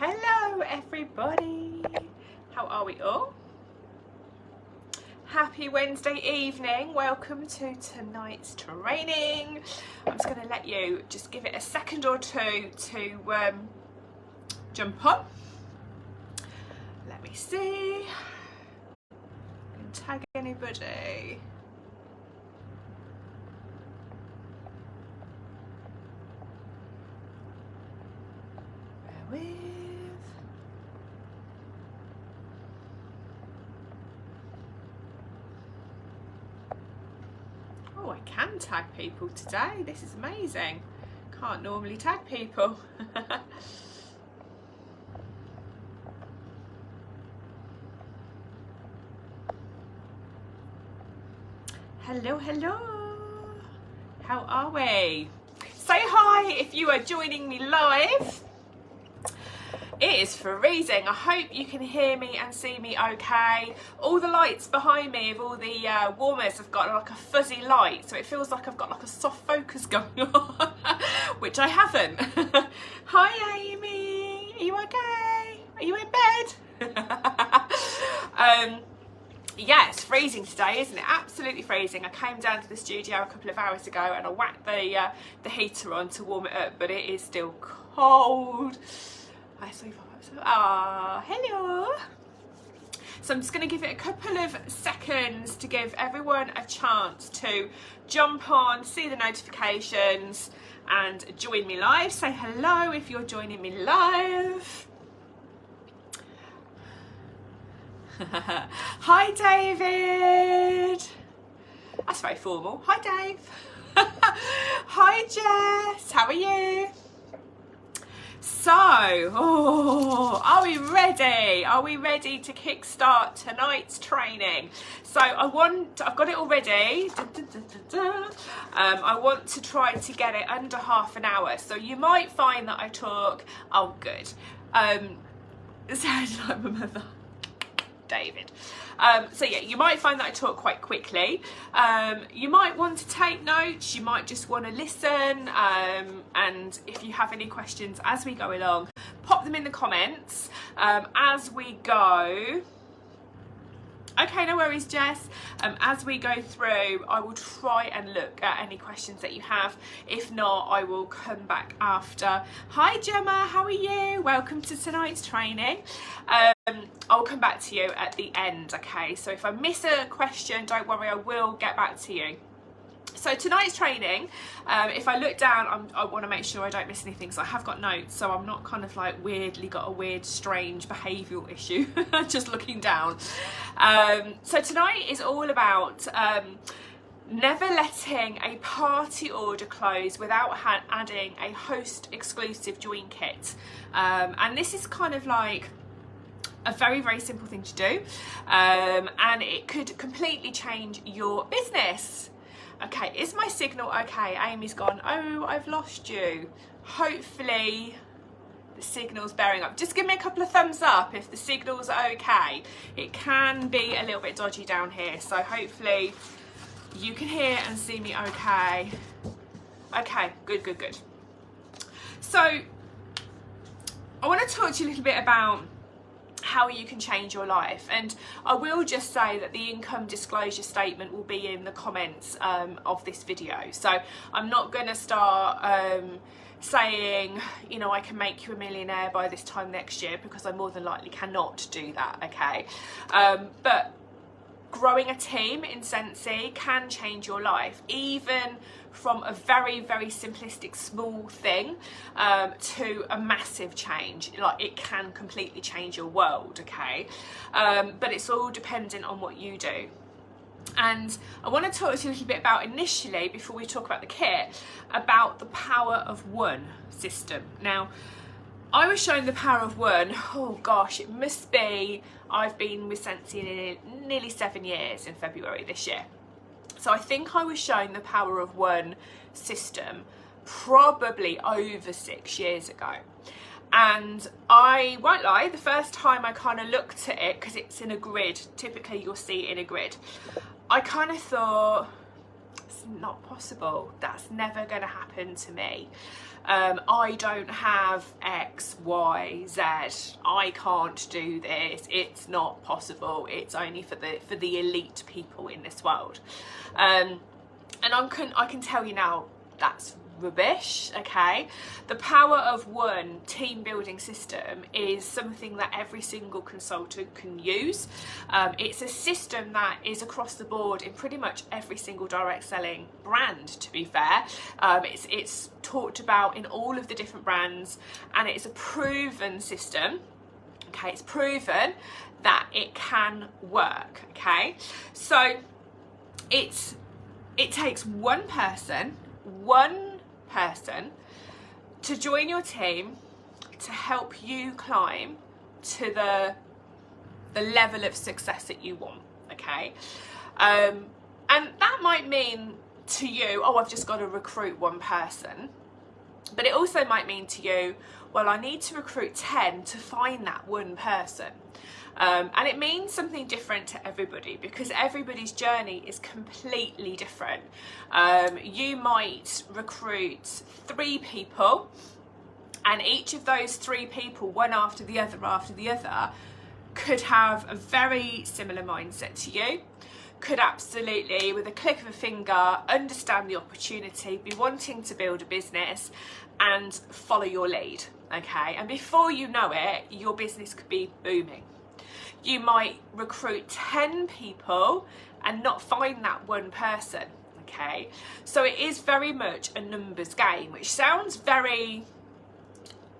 Hello everybody, how are we all? Happy Wednesday evening, welcome to tonight's training. I'm just going to let you just give it a second or two to jump on. Let me see, can tag anybody. Bear with. Oh, I can tag people today. This is amazing. Can't normally tag people. Hello, hello. How are we? Say hi if you are joining me live. It is freezing. I hope you can hear me and see me okay. All the lights behind me of all the warmers have got like a fuzzy light, so it feels like I've got like a soft focus going on, which I haven't. Hi Amy, are you okay? Are you in bed? Yeah, it's freezing today, isn't it? Absolutely freezing. I came down to the studio a couple of hours ago and I whacked the heater on to warm it up, but it is still cold. Hello. So I'm just going to give it a couple of seconds to give everyone a chance to jump on, see the notifications and join me live. Say hello if you're joining me live. Hi David. That's very formal. Hi Dave. Hi Jess, how are you? So, are we ready? Are we ready to kickstart tonight's training? So I've got it all ready. I want to try to get it under half an hour. So you might find that I talk, oh good. Sounds like my mother. David. So yeah, you might find that I talk quite quickly. You might want to take notes, you might just want to listen, and if you have any questions as we go along, pop them in the comments as we go. Okay, no worries Jess. As we go through, I will try and look at any questions that you have. If not, I will come back after. Hi Gemma, how are you? Welcome to tonight's training. I'll come back to you at the end, okay? So if I miss a question, don't worry, I will get back to you. So tonight's training, if I look down, I want to make sure I don't miss anything, so I have got notes, so I'm not kind of like weirdly got a weird, strange behavioural issue, just looking down. So tonight is all about never letting a party order close without adding a host exclusive join kit. And this is kind of like a very, very simple thing to do, and it could completely change your business. Okay, is my signal okay? Amy's gone, oh, I've lost you. Hopefully the signal's bearing up. Just give me a couple of thumbs up if the signal's okay. It can be a little bit dodgy down here, so hopefully you can hear and see me okay. Okay, good, good, good. So I want to talk to you a little bit about how you can change your life, and I will just say that the income disclosure statement will be in the comments of this video, so I'm not going to start saying, you know, I can make you a millionaire by this time next year, because I more than likely cannot do that, okay? But growing a team in Scentsy can change your life, even from a very, very simplistic small thing to a massive change. Like, it can completely change your world, okay? But it's all dependent on what you do. And I want to talk to you a little bit about, initially, before we talk about the kit, about the power of one system. Now, I was shown the power of one, oh gosh, it must be, I've been with Scentsy nearly 7 years in February this year. So I think I was shown the power of one system probably over 6 years ago. And I won't lie, the first time I kind of looked at it, because it's in a grid, typically you'll see it in a grid, I kind of thought, it's not possible. That's never going to happen to me. I don't have X, Y, Z. I can't do this. It's not possible. It's only for the elite people in this world. And I can tell you now, that's rubbish. Okay, the power of one team building system is something that every single consultant can use. It's a system that is across the board in pretty much every single direct selling brand, to be fair. It's talked about in all of the different brands, and it's a proven system. Okay, it's proven that it can work. Okay, so it takes one person to join your team to help you climb to the level of success that you want. Okay, and that might mean to you, oh, I've just got to recruit one person, but it also might mean to you, well, I need to recruit 10 to find that one person. And it means something different to everybody, because everybody's journey is completely different. You might recruit 3 people, and each of those 3 people, one after the other, could have a very similar mindset to you, could absolutely, with a click of a finger, understand the opportunity, be wanting to build a business and follow your lead. Okay, and before you know it, your business could be booming. You might recruit 10 people and not find that one person. Okay, so it is very much a numbers game, which sounds very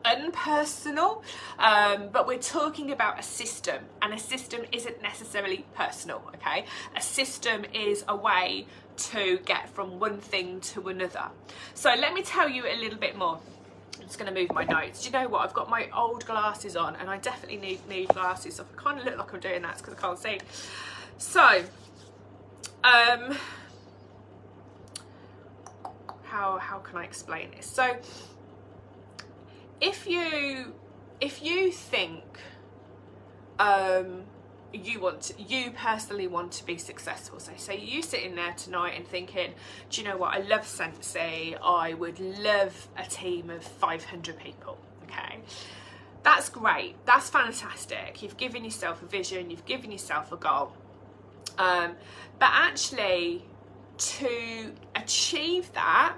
unpersonal, but we're talking about a system, and a system isn't necessarily personal. Okay, a system is a way to get from one thing to another. So let me tell you a little bit more. I'm just going to move my notes. Do you know what? I've got my old glasses on, and I definitely need glasses. So I kind of look like I'm doing that because I can't see. So, how can I explain this? So, if you think you personally want to be successful, so say you sitting there tonight and thinking, do you know what, I love Scentsy, I would love a team of 500 people. Okay, that's great, that's fantastic, you've given yourself a vision, you've given yourself a goal, but actually to achieve that,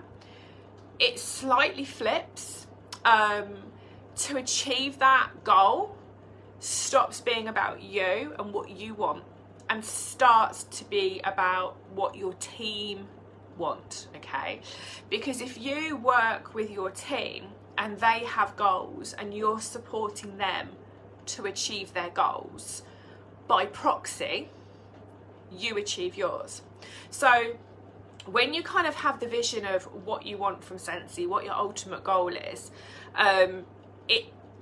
it slightly flips. To achieve that goal stops being about you and what you want and starts to be about what your team want. Okay, because if you work with your team and they have goals and you're supporting them to achieve their goals, by proxy you achieve yours. So when you kind of have the vision of what you want from Scentsy, what your ultimate goal is,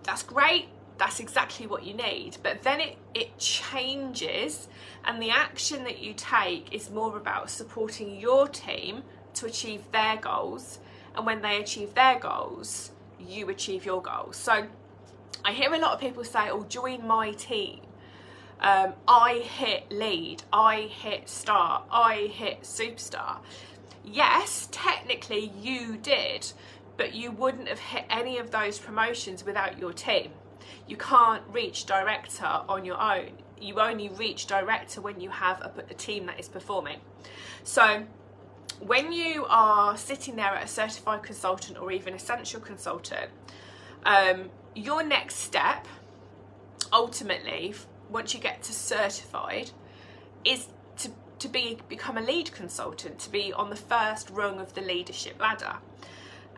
that's great, that's exactly what you need, but then it changes, and the action that you take is more about supporting your team to achieve their goals, and when they achieve their goals, you achieve your goals. So I hear a lot of people say, oh, join my team. I hit lead, I hit star, I hit superstar. Yes, technically you did, but you wouldn't have hit any of those promotions without your team. You can't reach director on your own. You only reach director when you have a team that is performing. So when you are sitting there at a certified consultant or even essential consultant, your next step, ultimately, once you get to certified, is to become a lead consultant, to be on the first rung of the leadership ladder.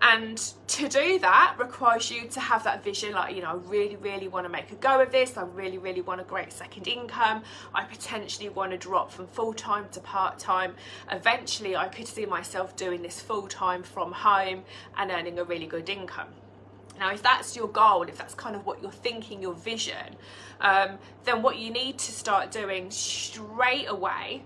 And to do that requires you to have that vision, like, you know, I really, really want to make a go of this. I really, really want a great second income. I potentially want to drop from full-time to part-time. Eventually, I could see myself doing this full-time from home and earning a really good income. Now, if that's your goal, if that's kind of what you're thinking, your vision, then what you need to start doing straight away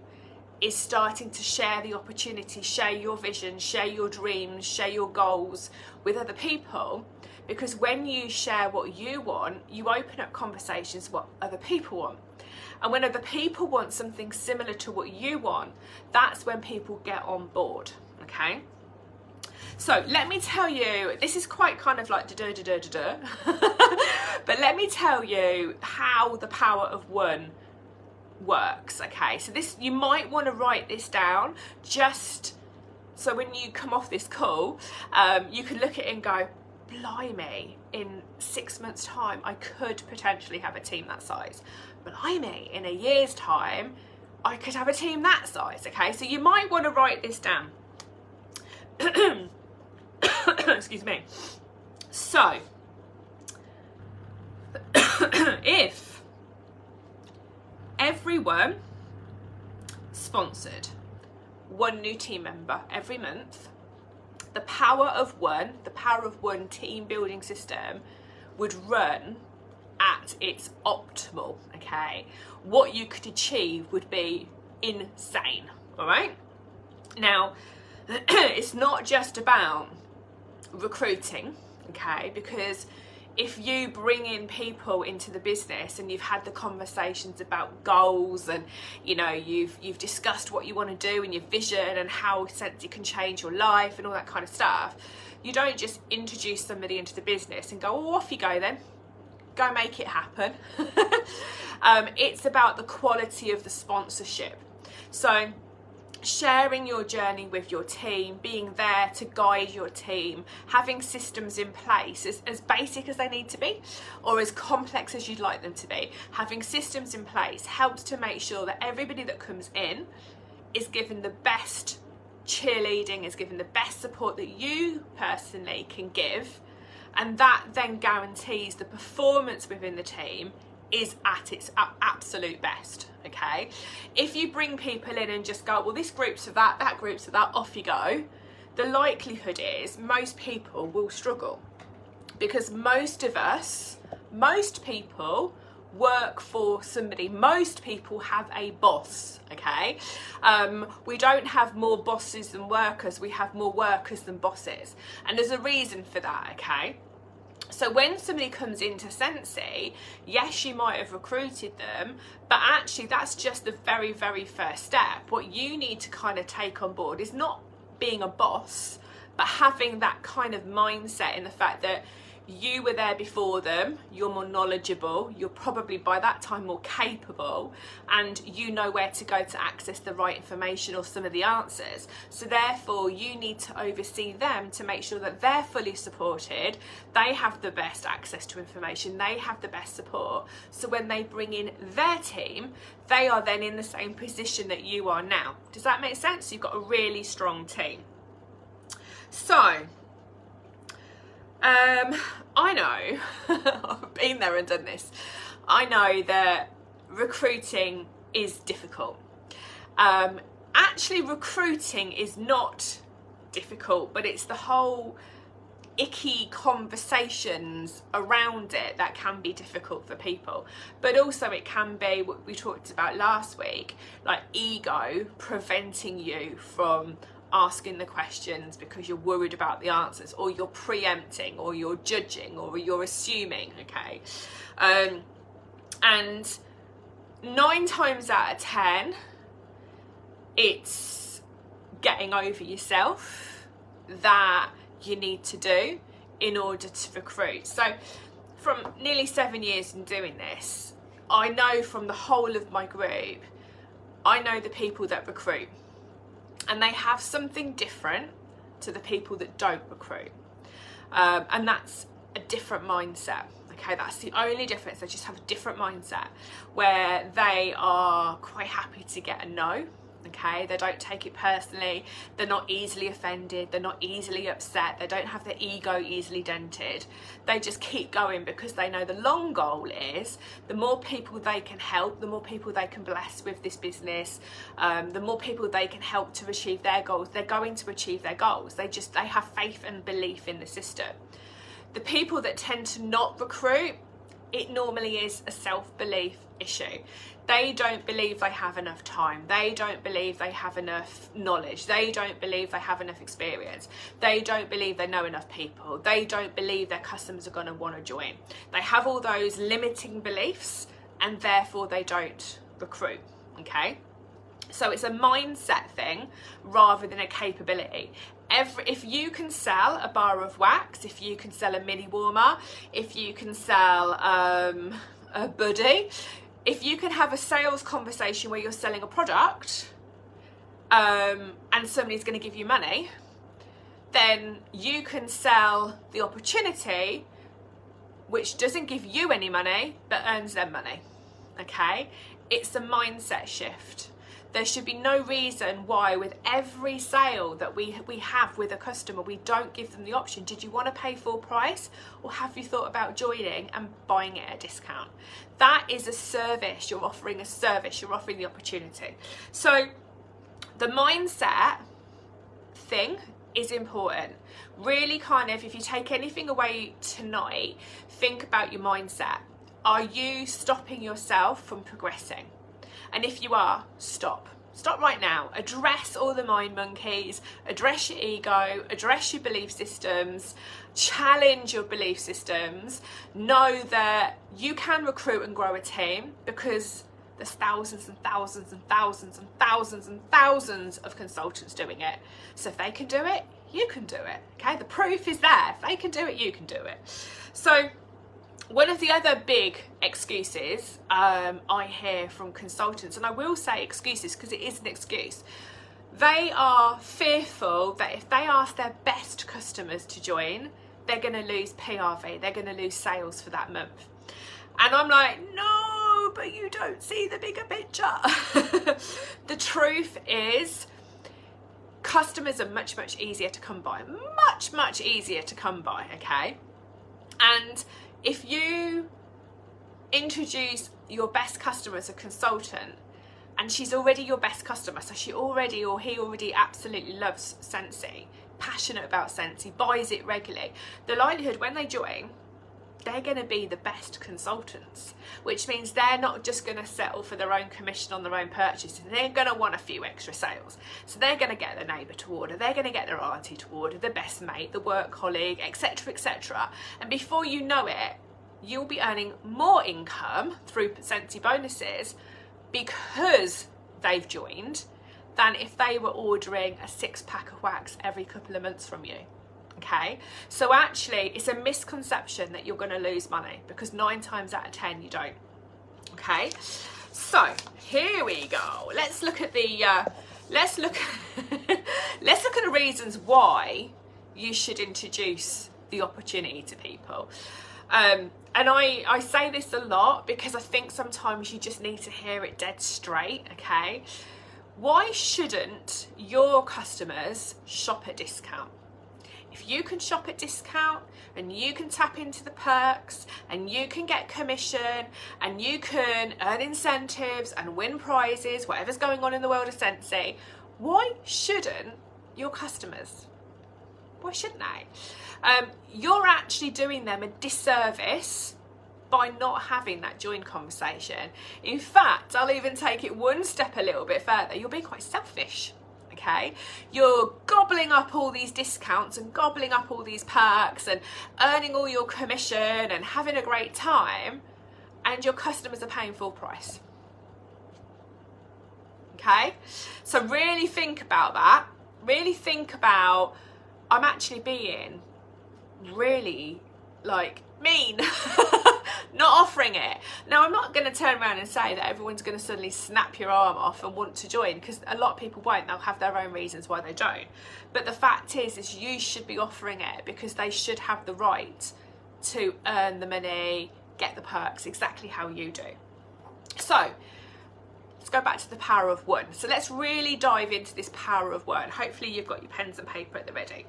is starting to share the opportunity, share your vision, share your dreams, share your goals with other people. Because when you share what you want, you open up conversations what other people want. And when other people want something similar to what you want, that's when people get on board, okay? So let me tell you, this is quite kind of like da-da-da-da-da-da, but let me tell you how the power of one works, okay? So this, you might want to write this down, just so when you come off this call, you can look at it and go, blimey, in 6 months' time, I could potentially have a team that size. Blimey, in a year's time, I could have a team that size, okay? So you might want to write this down. Excuse me. So, if everyone sponsored one new team member every month, the power of one team building system would run at its optimal, okay? What you could achieve would be insane, all right? Now, it's not just about recruiting, okay? Because if you bring in people into the business and you've had the conversations about goals and, you know, you've discussed what you want to do and your vision and how Scentsy can change your life and all that kind of stuff, you don't just introduce somebody into the business and go, oh, off you go then, go make it happen. It's about the quality of the sponsorship. So sharing your journey with your team, being there to guide your team, having systems in place as basic as they need to be or as complex as you'd like them to be, having systems in place helps to make sure that everybody that comes in is given the best cheerleading, is given the best support that you personally can give, and that then guarantees the performance within the team is at its absolute best, okay? If you bring people in and just go, well, this group's for that, that group's for that, off you go, the likelihood is most people will struggle, because most people work for somebody. Most people have a boss, okay? We don't have more bosses than workers, we have more workers than bosses, and there's a reason for that, okay? So when somebody comes into Scentsy, yes, you might have recruited them, but actually that's just the very, very first step. What you need to kind of take on board is not being a boss, but having that kind of mindset in the fact that you were there before them, you're more knowledgeable, you're probably by that time more capable, and you know where to go to access the right information or some of the answers. So therefore you need to oversee them to make sure that they're fully supported, they have the best access to information, they have the best support. So when they bring in their team, they are then in the same position that you are now. Does that make sense? You've got a really strong team. So I know, I've been there and done this, I know that recruiting is difficult. Actually, recruiting is not difficult, but it's the whole icky conversations around it that can be difficult for people. But also it can be what we talked about last week, like ego preventing you from asking the questions because you're worried about the answers, or you're preempting, or you're judging, or you're assuming, okay? And 9 times out of 10, it's getting over yourself that you need to do in order to recruit. So from nearly 7 years in doing this, I know from the whole of my group, I know the people that recruit, and they have something different to the people that don't recruit, and that's a different mindset, okay? That's the only difference. They just have a different mindset where they are quite happy to get a no, okay? They don't take it personally, they're not easily offended, they're not easily upset, they don't have their ego easily dented. They just keep going because they know the long goal is the more people they can help, the more people they can bless with this business, the more people they can help to achieve their goals, they're going to achieve their goals. They have faith and belief in the system. The people that tend to not recruit, it normally is a self-belief issue. They don't believe they have enough time. They don't believe they have enough knowledge. They don't believe they have enough experience. They don't believe they know enough people. They don't believe their customers are going to want to join. They have all those limiting beliefs, and therefore they don't recruit, okay? So it's a mindset thing rather than a capability. If you can sell a bar of wax, if you can sell a mini warmer, if you can sell a buddy, if you can have a sales conversation where you're selling a product and somebody's going to give you money, then you can sell the opportunity which doesn't give you any money but earns them money, okay? It's a mindset shift. There should be no reason why with every sale that we have with a customer, we don't give them the option. Did you want to pay full price, or have you thought about joining and buying it at a discount? That is a service. You're offering a service. You're offering the opportunity. So the mindset thing is important. Really kind of, if you take anything away tonight, think about your mindset. Are you stopping yourself from progressing? And if you are, stop. Stop right now. Address all the mind monkeys, address your ego, address your belief systems, challenge your belief systems. Know that you can recruit and grow a team because there's thousands and thousands and thousands and thousands and thousands of consultants doing it. So if they can do it, you can do it, okay? The proof is there. If they can do it, you can do it. So one of the other big excuses I hear from consultants, and I will say excuses because it is an excuse, they are fearful that if they ask their best customers to join, they're going to lose PRV, they're going to lose sales for that month. And I'm like, no, but you don't see the bigger picture. The truth is, customers are much, much easier to come by. Much, much easier to come by, okay? And if you introduce your best customer as a consultant, and she's already your best customer, so she already or he already absolutely loves Scentsy, passionate about Scentsy, buys it regularly, the likelihood when they join, they're going to be the best consultants, which means they're not just going to settle for their own commission on their own purchases. They're going to want a few extra sales. So they're going to get their neighbour to order, they're going to get their auntie to order, the best mate, the work colleague, etc, etc. And before you know it, you'll be earning more income through Scentsy bonuses because they've joined than if they were ordering a 6-pack of wax every couple of months from you. Okay, so actually it's a misconception that you're going to lose money, because 9 times out of 10 you don't. Okay, so here we go. Let's look at the let's look at the reasons why you should introduce the opportunity to people. And I say this a lot because I think sometimes you just need to hear it dead straight. Okay, why shouldn't your customers shop at discount? If you can shop at discount and you can tap into the perks and you can get commission and you can earn incentives and win prizes, whatever's going on in the world of Scentsy, why shouldn't your customers? Why shouldn't they? You're actually doing them a disservice by not having that joint conversation. In fact, I'll even take it one step a little bit further. You're being quite selfish. Okay, you're gobbling up all these discounts and gobbling up all these perks and earning all your commission and having a great time, and your customers are paying full price. Okay, so really think about that. Really think about, I'm actually being really like mean not offering it. Now, I'm not going to turn around and say that everyone's going to suddenly snap your arm off and want to join, because a lot of people won't. They'll have their own reasons why they don't. But the fact is you should be offering it because they should have the right to earn the money, get the perks exactly how you do. So let's go back to the power of one. So let's really dive into this power of one. Hopefully you've got your pens and paper at the ready.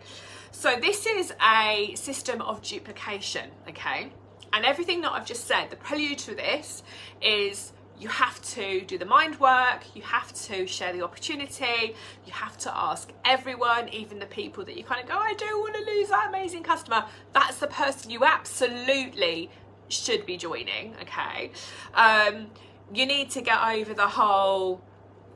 So this is a system of duplication, okay? And everything that I've just said, the prelude to this is you have to do the mind work, you have to share the opportunity, you have to ask everyone, even the people that you kind of go, I do want to lose that amazing customer. That's the person you absolutely should be joining, okay? You need to get over the whole,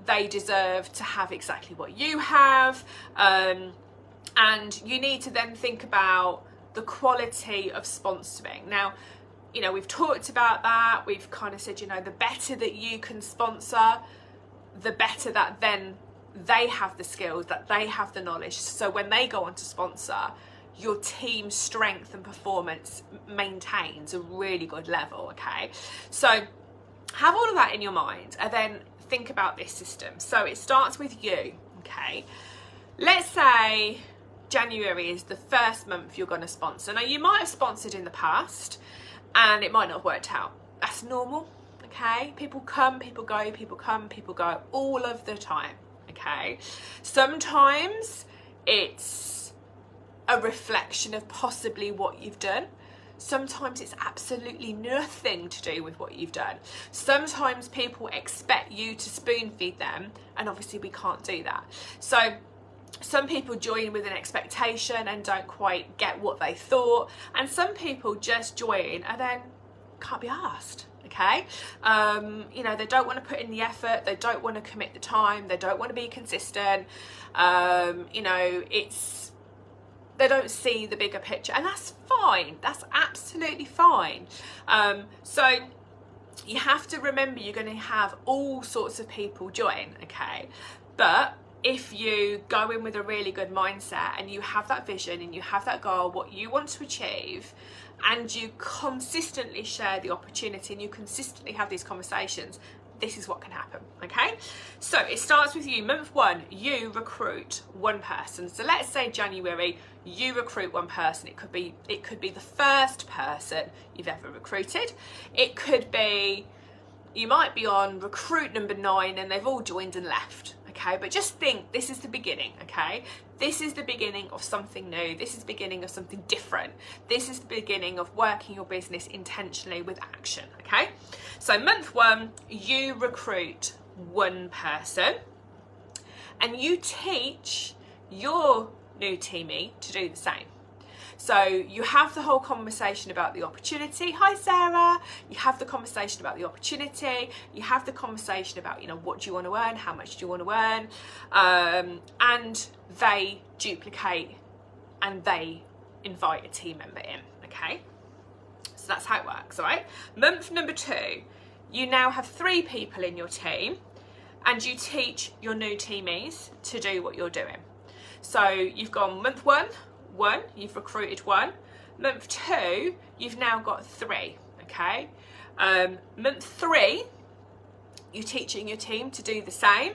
they deserve to have exactly what you have. And you need to then think about the quality of sponsoring. Now, you know, we've talked about that. We've kind of said, you know, the better that you can sponsor, the better that then they have the skills, that they have the knowledge. So when they go on to sponsor, your team's strength and performance maintains a really good level, okay? So have all of that in your mind and then think about this system. So it starts with you, okay? Let's say January is the first month you're going to sponsor. Now, you might have sponsored in the past and it might not have worked out. That's normal, okay? People come, people go, people come, people go all of the time, okay? Sometimes it's a reflection of possibly what you've done. Sometimes it's absolutely nothing to do with what you've done. Sometimes people expect you to spoon feed them, and obviously we can't do that. So some people join with an expectation and don't quite get what they thought, and some people just join and then can't be asked, okay? You know, they don't want to put in the effort, they don't want to commit the time, they don't want to be consistent, you know, they don't see the bigger picture, and that's fine, that's absolutely fine. So you have to remember you're going to have all sorts of people join, okay? But if you go in with a really good mindset and you have that vision and you have that goal, what you want to achieve, and you consistently share the opportunity and you consistently have these conversations, this is what can happen, okay? So it starts with you. Month one, you recruit one person. So let's say January, you recruit one person. It could be the first person you've ever recruited. It could be, you might be on recruit number 9 and they've all joined and left, okay? But just think, this is the beginning, okay? This is the beginning of something new. This is the beginning of something different. This is the beginning of working your business intentionally with action, okay? So month one, you recruit one person and you teach your new teamie to do the same. So you have the whole conversation about the opportunity. Hi, Sarah. You have the conversation about the opportunity. You have the conversation about, you know, what do you want to earn? How much do you want to earn? And they duplicate and they invite a team member in, okay? So that's how it works, all right? Month number 2, you now have 3 people in your team and you teach your new teamies to do what you're doing. So you've gone month 1, you've recruited 1. Month 2, you've now got 3, okay? Month 3, you're teaching your team to do the same.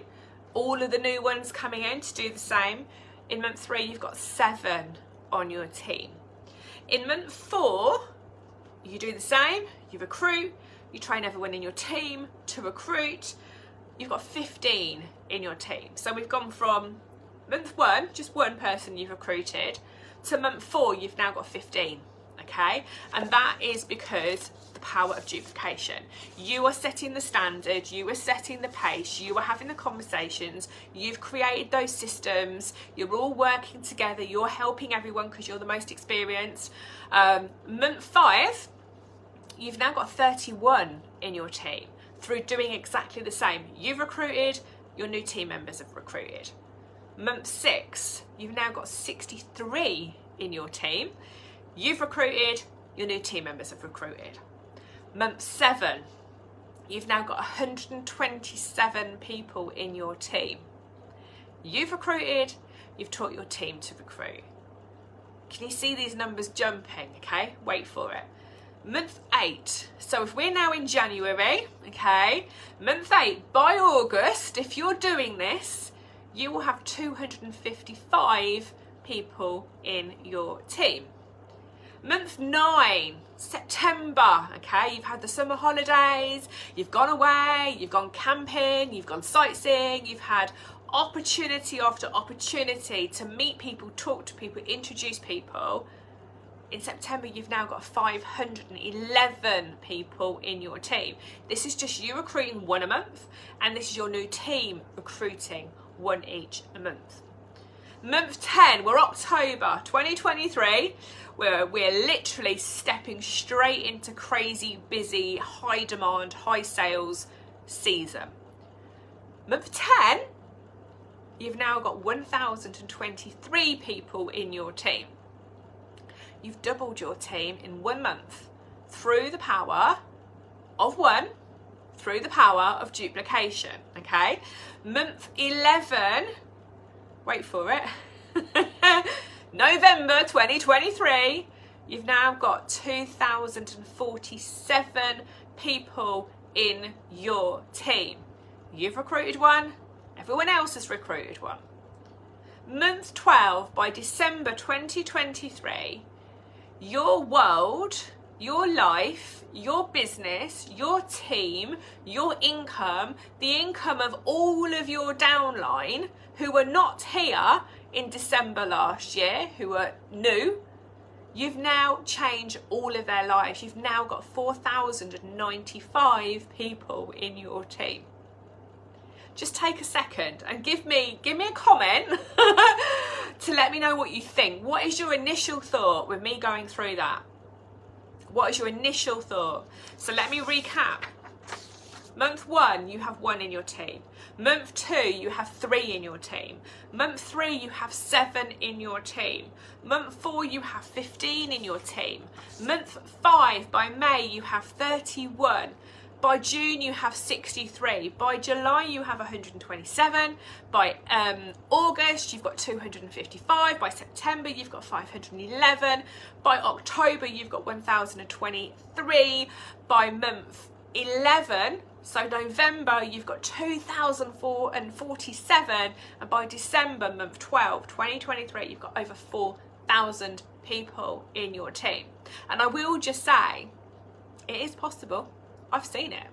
All of the new ones coming in to do the same. In month 3, you've got 7 on your team. In month 4, you do the same, you recruit, you train everyone in your team to recruit. You've got 15 in your team. So we've gone from month 1, just 1 person you've recruited, to month 4, you've now got 15, okay? And that is because the power of duplication. You are setting the standard, you are setting the pace, you are having the conversations, you've created those systems, you're all working together, you're helping everyone because you're the most experienced. Month 5, you've now got 31 in your team through doing exactly the same. You've recruited, your new team members have recruited. Month 6, you've now got 63 in your team. You've recruited, your new team members have recruited. Month 7, you've now got 127 people in your team. You've recruited, you've taught your team to recruit. Can you see these numbers jumping? Okay, wait for it. Month 8, so if we're now in January, okay, month 8, by August, if you're doing this, you will have 255 people in your team. Month 9, September, okay, you've had the summer holidays, you've gone away, you've gone camping, you've gone sightseeing, you've had opportunity after opportunity to meet people, talk to people, introduce people. In September, you've now got 511 people in your team. This is just you recruiting 1 a month, and this is your new team recruiting 1 each a month. Month 10, we're October 2023. We're literally stepping straight into crazy, busy, high demand, high sales season. Month 10, you've now got 1,023 people in your team. You've doubled your team in 1 month through the power of 1, through the power of duplication, okay? Month 11, wait for it, November 2023, you've now got 2,047 people in your team. You've recruited 1, everyone else has recruited 1. Month 12, by December 2023, your world, your life, your business, your team, your income, the income of all of your downline who were not here in December last year, who are new, you've now changed all of their lives. You've now got 4,095 people in your team. Just take a second and give me a comment to let me know what you think. What is your initial thought with me going through that? What is your initial thought? So let me recap. Month 1, you have 1 in your team. Month 2, you have 3 in your team. Month 3, you have 7 in your team. Month 4, you have 15 in your team. Month 5, by May, you have 31. By June, you have 63. By July, you have 127. By August, you've got 255. By September, you've got 511. By October, you've got 1,023. By month 11, so November, you've got 2,047. And by December, month 12, 2023, you've got over 4,000 people in your team. And I will just say, it is possible. I've seen it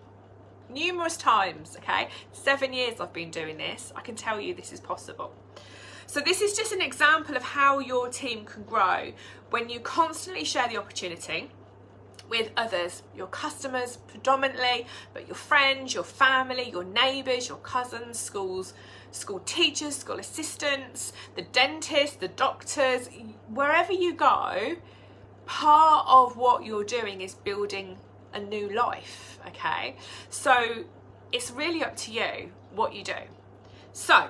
numerous times, okay? 7 years I've been doing this. I can tell you this is possible. So this is just an example of how your team can grow when you constantly share the opportunity with others, your customers predominantly, but your friends, your family, your neighbours, your cousins, school teachers, school assistants, the dentists, the doctors, wherever you go, part of what you're doing is building a new life, okay? So it's really up to you what you do. So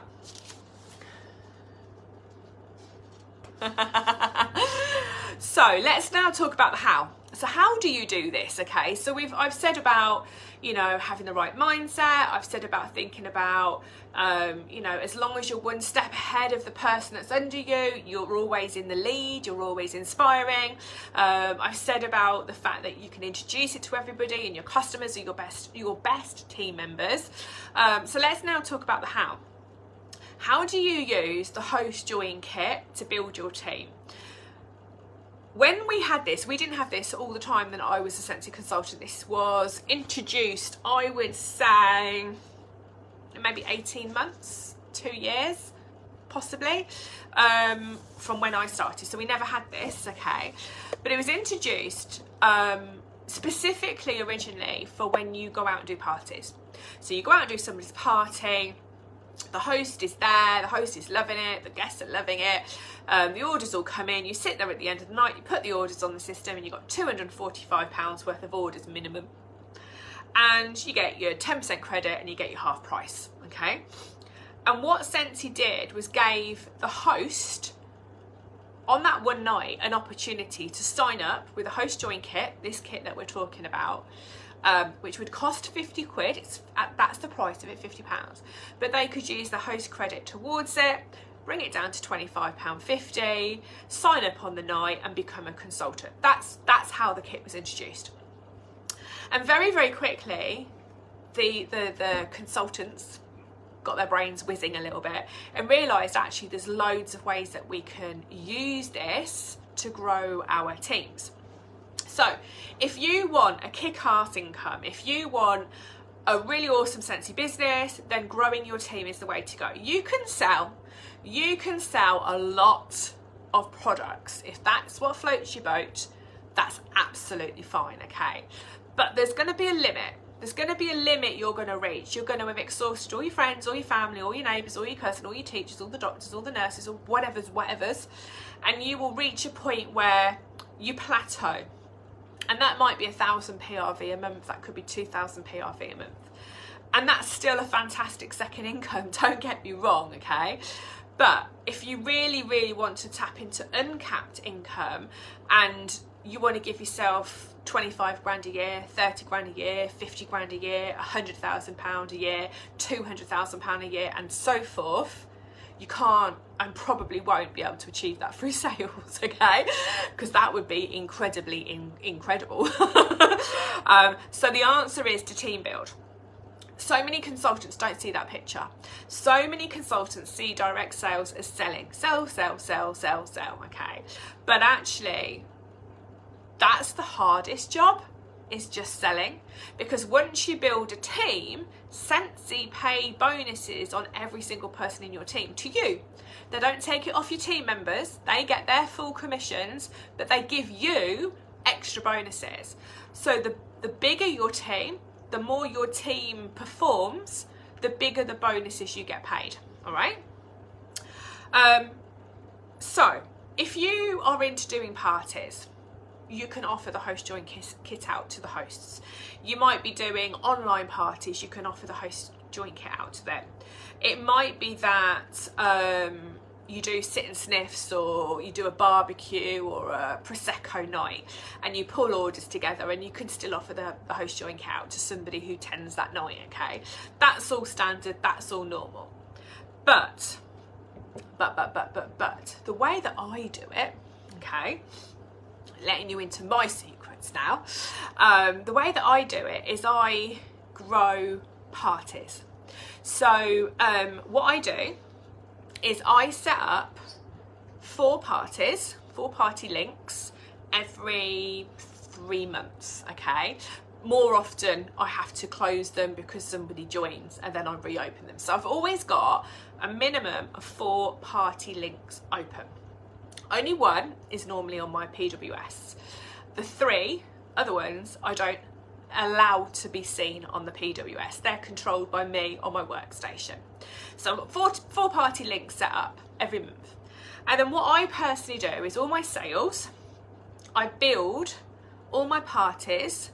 let's now talk about the how. So how do you do this, okay? So I've said about, you know, having the right mindset. I've said about thinking about, you know, as long as you're one step ahead of the person that's under you, you're always in the lead, you're always inspiring. I've said about the fact that you can introduce it to everybody and your customers are your best team members. So let's now talk about the how. How do you use the host join kit to build your team? When we had this, we didn't have this all the time that I was a Scentsy consultant. This was introduced, I would say, maybe 18 months, 2 years, possibly, from when I started. So we never had this, okay? But it was introduced specifically originally for when you go out and do parties. So you go out and do somebody's party, the host is there, the host is loving it, the guests are loving it, the orders all come in, you sit there at the end of the night, you put the orders on the system and you've got £245 worth of orders minimum, and you get your 10% credit and you get your half price, okay? And what Scentsy did was gave the host on that one night an opportunity to sign up with a host join kit, this kit that we're talking about, which would cost 50 quid, that's the price of it, £50, but they could use the host credit towards it, bring it down to £25.50, sign up on the night and become a consultant. That's how the kit was introduced. And very, very quickly, the consultants got their brains whizzing a little bit and realised actually there's loads of ways that we can use this to grow our teams. So if you want a kick-ass income, if you want a really awesome Scentsy business, then growing your team is the way to go. You can sell a lot of products. If that's what floats your boat, that's absolutely fine, okay? But there's going to be a limit. There's going to be a limit you're going to reach. You're going to have exhausted all your friends, all your family, all your neighbours, all your cousin, all your teachers, all the doctors, all the nurses, or whatevers, and you will reach a point where you plateau. And that might be 1,000 PRV a month, that could be 2,000 PRV a month. And that's still a fantastic second income, don't get me wrong, okay? But if you really, really want to tap into uncapped income and you want to give yourself 25 grand a year, 30 grand a year, 50 grand a year, £100,000 a year, £200,000 a year, and so forth, you can't and probably won't be able to achieve that through sales, okay? Because that would be incredibly incredible. So the answer is to team build. So many consultants don't see that picture. So many consultants see direct sales as selling. Sell, sell, sell, sell, sell, okay? But actually, that's the hardest job, is just selling. Because once you build a team, Scentsy pay bonuses on every single person in your team to you. They don't take it off your team members. They get their full commissions, but they give you extra bonuses. So the bigger your team, the more your team performs, the bigger the bonuses you get paid, all right? So if you are into doing parties, you can offer the host join kit out to the hosts. You might be doing online parties, you can offer the host join kit out to them. It might be that you do sit and sniffs, or you do a barbecue or a Prosecco night, and you pull orders together, and you can still offer the host join kit out to somebody who tends that night, okay? That's all standard, that's all normal. But the way that I do it, okay, letting you into my secrets now, the way that I do it is I grow parties. So what I do is I set up 4 party links every 3 months, okay? More often I have to close them because somebody joins, and then I reopen them. So I've always got a minimum of 4 party links open. Only 1 is normally on my PWS. The 3 other ones I don't allow to be seen on the PWS. They're controlled by me on my workstation. So I've got 4 party links set up every month. And then what I personally do is all my sales, I build all my parties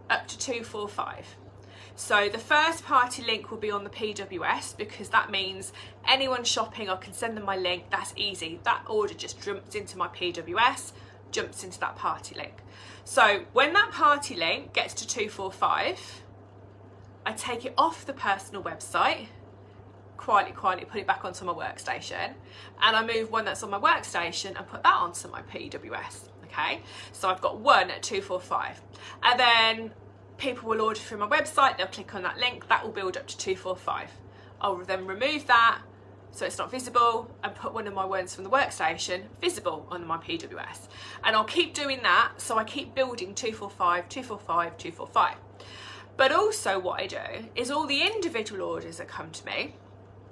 up to 245. So the first party link will be on the PWS, because that means anyone shopping, I can send them my link. That's easy. That order just jumps into my PWS, jumps into that party link. So when that party link gets to 245, I take it off the personal website, quietly put it back onto my workstation, and I move one that's on my workstation and put that onto my PWS, okay? So I've got 1 at 245. And then people will order through my website, they'll click on that link, that will build up to 245. I'll then remove that so it's not visible, and put one of my ones from the workstation visible on my PWS. And I'll keep doing that, so I keep building 245, 245, 245. But also what I do is all the individual orders that come to me,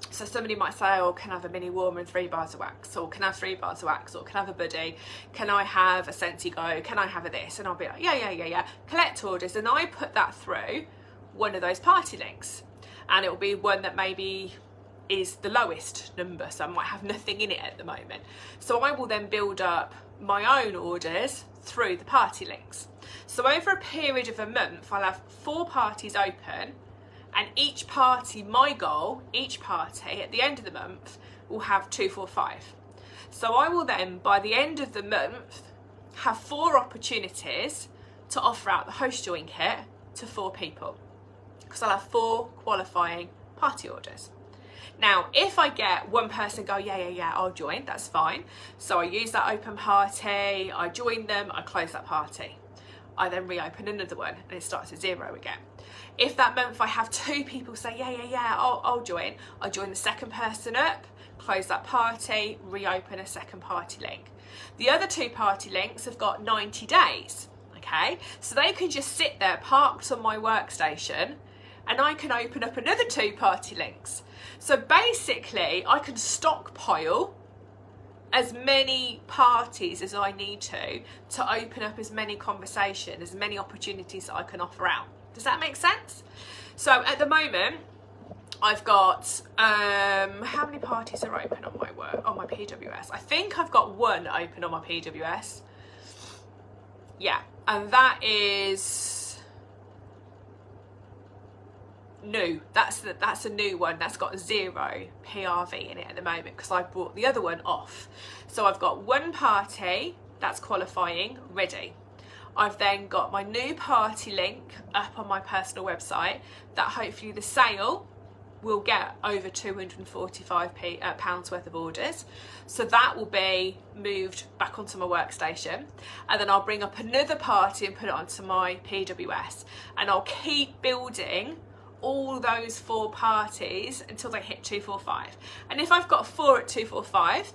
so somebody might say, oh, can I have a mini warmer and 3 bars of wax, or can I have 3 bars of wax, or can I have a buddy, can I have a Scentsy Go, can I have a this? And I'll be like, yeah, collect orders, and I put that through one of those party links, and it will be one that maybe is the lowest number, so I might have nothing in it at the moment. So I will then build up my own orders through the party links. So over a period of a month, I'll have 4 parties open, and each party, my goal, each party at the end of the month will have 245. So I will then, by the end of the month, have 4 opportunities to offer out the host join kit to 4 people, because I'll have 4 qualifying party orders. Now, if I get one person go, yeah, I'll join, that's fine. So I use that open party, I join them, I close that party. I then reopen another one, and it starts at 0 again. If that month I have 2 people say, yeah, I'll join, I join the second person up, close that party, reopen a second party link. The other 2 party links have got 90 days, okay? So they can just sit there parked on my workstation, and I can open up another 2 party links. So basically, I can stockpile as many parties as I need to open up as many conversations, as many opportunities that I can offer out. Does that make sense? So at the moment, I've got, how many parties are open on my PWS? I think I've got 1 open on my PWS. Yeah, and that is new. That's a new one. That's got 0 PRV in it at the moment, because I brought the other one off. So I've got 1 party that's qualifying ready. I've then got my new party link up on my personal website that hopefully the sale will get over £245 worth of orders. So that will be moved back onto my workstation, and then I'll bring up another party and put it onto my PWS, and I'll keep building all those 4 parties until they hit 245. And if I've got 4 at 245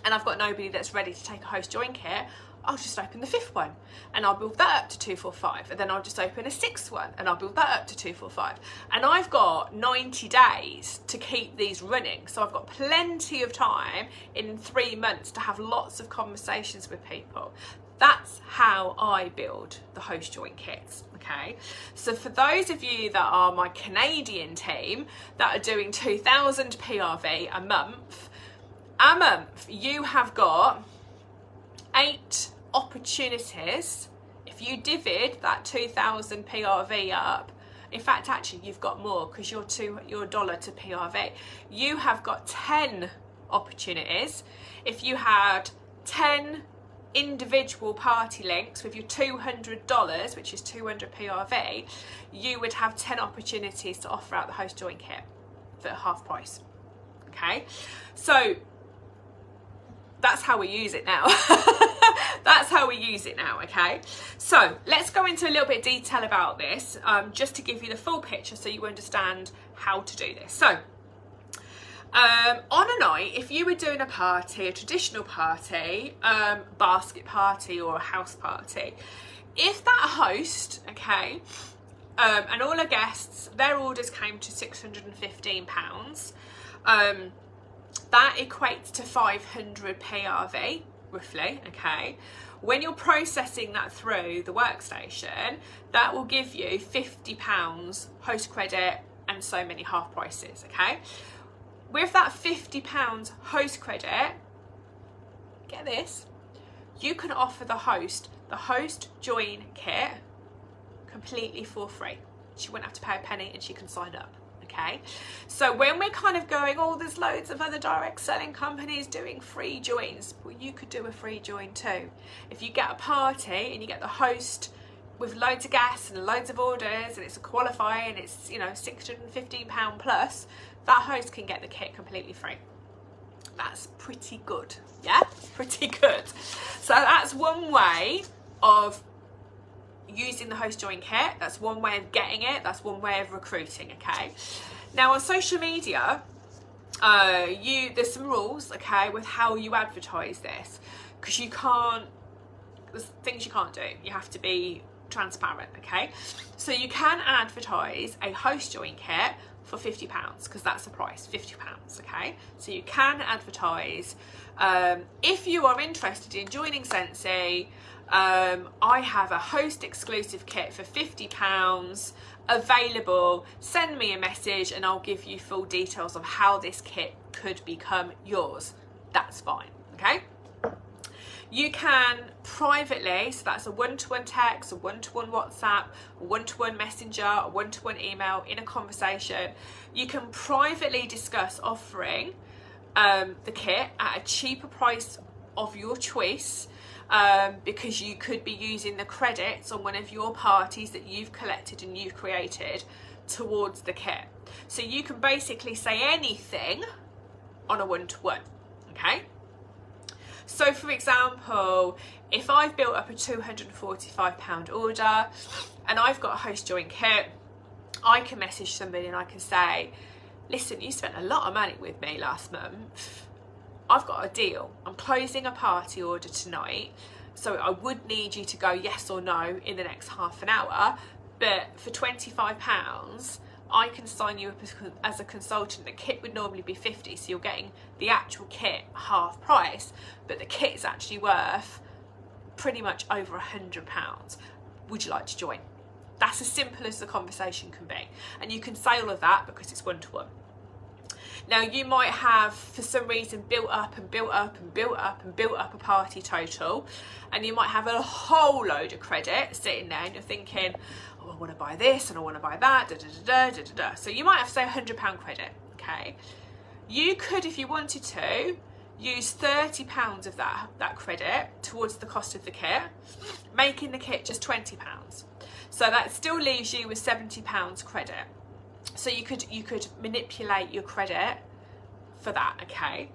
and I've got nobody that's ready to take a host join kit, I'll just open the 5th one and I'll build that up to 245, and then I'll just open a 6th one and I'll build that up to 245. And I've got 90 days to keep these running, so I've got plenty of time in 3 months to have lots of conversations with people. That's how I build the host join kits, okay? So for those of you that are my Canadian team that are doing 2,000 PRV a month, you have got 8 opportunities. If you divvied that 2,000 PRV up, in fact actually you've got more because you're $1 to PRV. You have got 10 opportunities. If you had 10 individual party links with your $200, which is 200 PRV, you would have 10 opportunities to offer out the host join kit for half price. Okay, so that's how we use it now. That's how we use it now, okay? So let's go into a little bit of detail about this, just to give you the full picture so you understand how to do this. So on a night, if you were doing a party, a traditional party, basket party or a house party, if that host, okay, and all the guests, their orders came to £615, that equates to 500 PRV, roughly, okay? When you're processing that through the workstation, that will give you £50 host credit and so many half prices, okay? With that £50 host credit, get this, you can offer the host join kit completely for free. She won't have to pay a penny and she can sign up. Okay, so when we're kind of going, oh, there's loads of other direct selling companies doing free joins, well, you could do a free join too. If you get a party and you get the host with loads of guests and loads of orders and it's a qualifier and it's, you know, £615 plus, that host can get the kit completely free. That's pretty good, yeah, pretty good. So that's one way of using the host join kit. That's one way of getting it. That's one way of recruiting, okay? Now on social media, there's some rules, okay, with how you advertise this, because there's things you can't do. You have to be transparent, okay? So you can advertise a host join kit for £50 because that's the price, £50, okay? So you can advertise. If you are interested in joining Scentsy, I have a host exclusive kit for £50 available. Send me a message and I'll give you full details of how this kit could become yours. That's fine, okay? You can privately, so that's a one-to-one text, a one-to-one WhatsApp, a one-to-one messenger, a one-to-one email, in a conversation, you can privately discuss offering the kit at a cheaper price of your choice, because you could be using the credits on one of your parties that you've collected and you've created towards the kit. So you can basically say anything on a one-to-one, okay? So for example, if I've built up a £245 order and I've got a host join kit, I can message somebody and I can say, listen, you spent a lot of money with me last month. I've got a deal. I'm closing a party order tonight, so I would need you to go yes or no in the next half an hour, but for £25, I can sign you up as a consultant. The kit would normally be £50, so you're getting the actual kit half price, but the kit is actually worth pretty much over £100. Would you like to join? That's as simple as the conversation can be, and you can say all of that because it's one-to-one. Now you might have, for some reason, built up a party total, and you might have a whole load of credit sitting there and you're thinking, oh, I want to buy this and I want to buy that, da, da, da, da, da, da. So you might have, say, £100 credit, okay? You could, if you wanted to, use £30 of that credit towards the cost of the kit, making the kit just £20. So that still leaves you with £70 credit. So you could manipulate your credit for that, okay?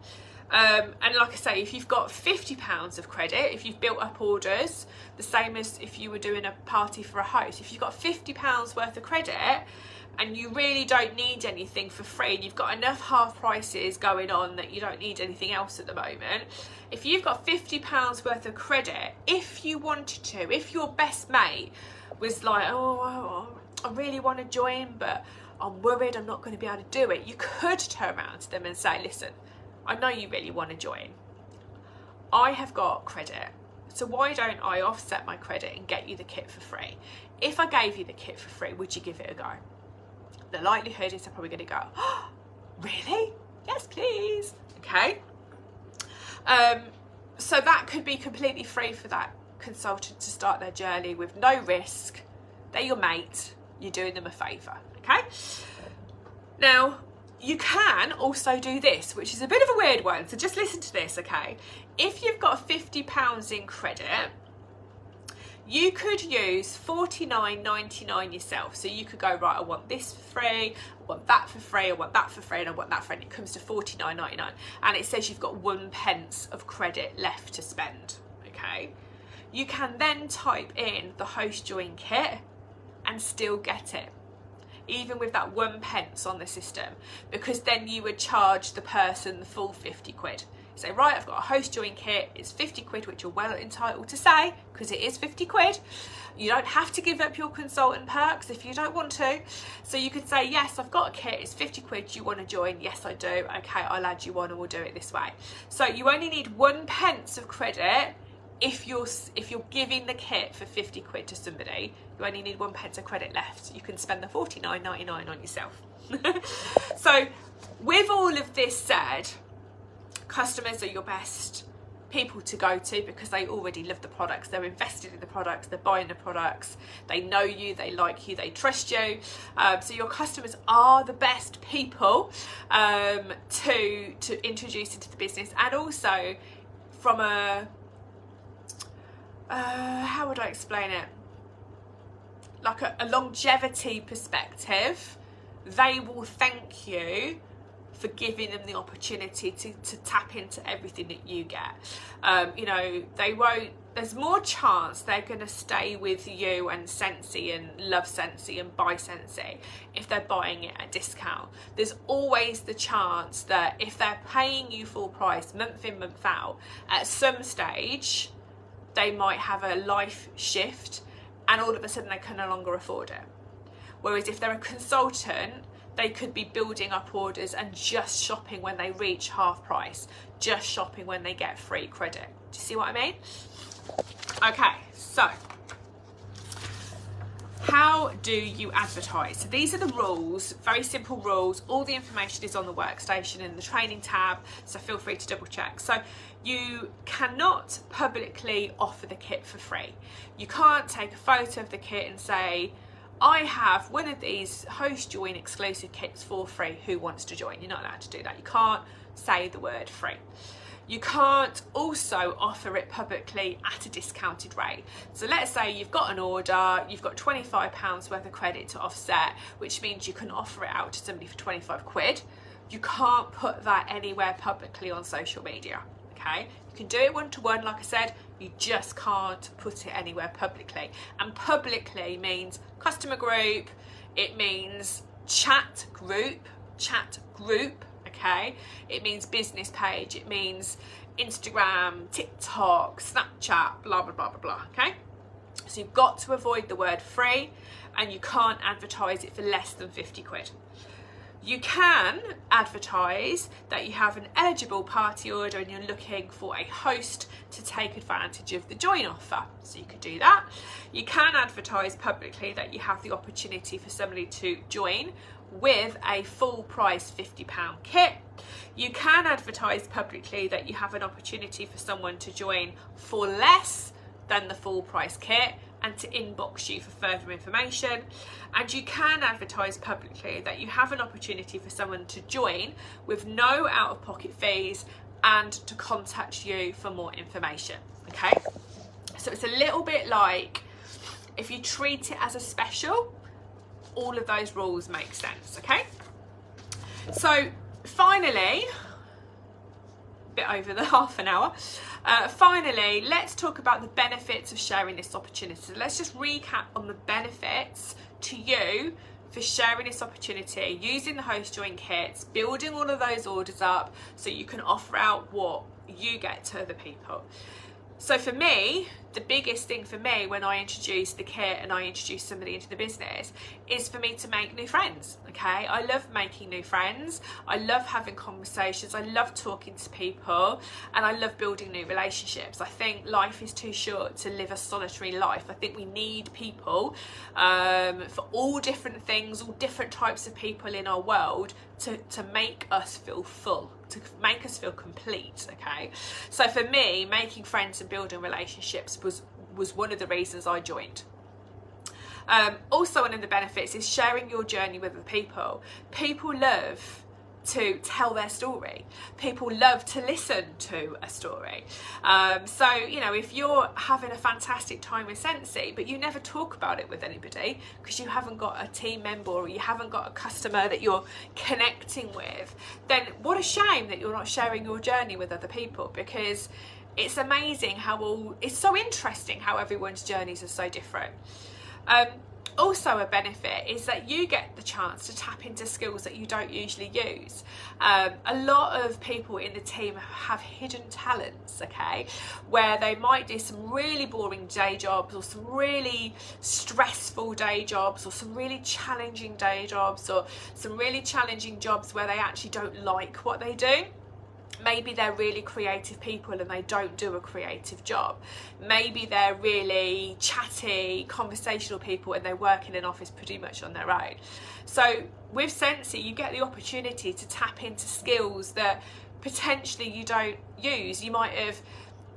And like I say, if you've got £50 of credit, if you've built up orders, the same as if you were doing a party for a host, if you've got £50 worth of credit and you really don't need anything for free, and you've got enough half prices going on that you don't need anything else at the moment, if you've got £50 worth of credit, if you wanted to, if your best mate was like, oh, I really want to join, but I'm worried I'm not going to be able to do it, you could turn around to them and say, listen, I know you really want to join. I have got credit, so why don't I offset my credit and get you the kit for free? If I gave you the kit for free, would you give it a go? The likelihood is they're probably going to go, oh, really? Yes, please. Okay. So that could be completely free for that consultant to start their journey with no risk. They're your mate. You're doing them a favour. Okay. Now, you can also do this, which is a bit of a weird one. So just listen to this, okay? If you've got £50 in credit, you could use $49.99 yourself. So you could go, right, I want this for free, I want that for free, I want that for free, and I want that for free. And it comes to $49.99. And it says you've got 1 pence of credit left to spend, okay? You can then type in the host join kit and still get it, even with that 1 pence on the system, because then you would charge the person the full 50 quid. Say, right, I've got a host join kit, it's 50 quid, which you're well entitled to say, because it is 50 quid. You don't have to give up your consultant perks if you don't want to. So you could say, yes, I've got a kit, it's 50 quid, do you want to join? Yes, I do. Okay, I'll add you on and we'll do it this way. So you only need 1 pence of credit if you're giving the kit for 50 quid to somebody. You only need 1 pence of credit left. You can spend the $49.99 on yourself. So with all of this said, customers are your best people to go to because they already love the products, they're invested in the products, they're buying the products, they know you, they like you, they trust you. So your customers are the best people to introduce into the business. And also from a how would I explain it, like a longevity perspective, they will thank you for giving them the opportunity to tap into everything that you get. You know, there's more chance they're going to stay with you and Scentsy and love Scentsy and buy Scentsy if they're buying it at discount. There's always the chance that if they're paying you full price month in, month out, at some stage they might have a life shift and all of a sudden they can no longer afford it. Whereas if they're a consultant, they could be building up orders and just shopping when they reach half price, just shopping when they get free credit. Do you see what I mean? Okay, so how do you advertise? So these are the rules, very simple rules. All the information is on the workstation in the training tab, so feel free to double check. So you cannot publicly offer the kit for free. You can't take a photo of the kit and say, I have one of these host join exclusive kits for free, who wants to join? You're not allowed to do that. You can't say the word free. You can't also offer it publicly at a discounted rate. So let's say you've got an order, you've got £25 worth of credit to offset, which means you can offer it out to somebody for 25 quid. You can't put that anywhere publicly on social media, okay? You can do it one-to-one, like I said, you just can't put it anywhere publicly. And publicly means customer group, it means chat group, okay? It means business page, it means Instagram, TikTok, Snapchat, blah, blah, blah, blah, blah, okay? So you've got to avoid the word free, and you can't advertise it for less than 50 quid. You can advertise that you have an eligible party order and you're looking for a host to take advantage of the join offer. So you could do that. You can advertise publicly that you have the opportunity for somebody to join with a full price £50 kit. You can advertise publicly that you have an opportunity for someone to join for less than the full price kit and to inbox you for further information. And you can advertise publicly that you have an opportunity for someone to join with no out-of-pocket fees and to contact you for more information. Okay, so it's a little bit like if you treat it as a special, all of those rules make sense. Okay, so finally, a bit over the half an hour, finally, let's talk about the benefits of sharing this opportunity. So let's just recap on the benefits to you for sharing this opportunity, using the host join kits, building all of those orders up so you can offer out what you get to other people. So for me, the biggest thing for me when I introduce the kit and I introduce somebody into the business is for me to make new friends. Okay, I love making new friends, I love having conversations, I love talking to people, and I love building new relationships. I think life is too short to live a solitary life. I think we need people for all different things, all different types of people in our world to make us feel full, to make us feel complete. Okay, so for me, making friends and building relationships was one of the reasons I joined. Also, one of the benefits is sharing your journey with other people. People love to tell their story. People love to listen to a story. So, you know, if you're having a fantastic time with Scentsy, but you never talk about it with anybody because you haven't got a team member or you haven't got a customer that you're connecting with, then what a shame that you're not sharing your journey with other people, because it's amazing it's so interesting how everyone's journeys are so different. Also, a benefit is that you get the chance to tap into skills that you don't usually use. A lot of people in the team have hidden talents, okay, where they might do some really boring day jobs or some really stressful day jobs or some really challenging day jobs or some really challenging jobs where they actually don't like what they do. Maybe they're really creative people and they don't do a creative job. Maybe they're really chatty, conversational people and they work in an office pretty much on their own. So with Scentsy, you get the opportunity to tap into skills that potentially you don't use. You might have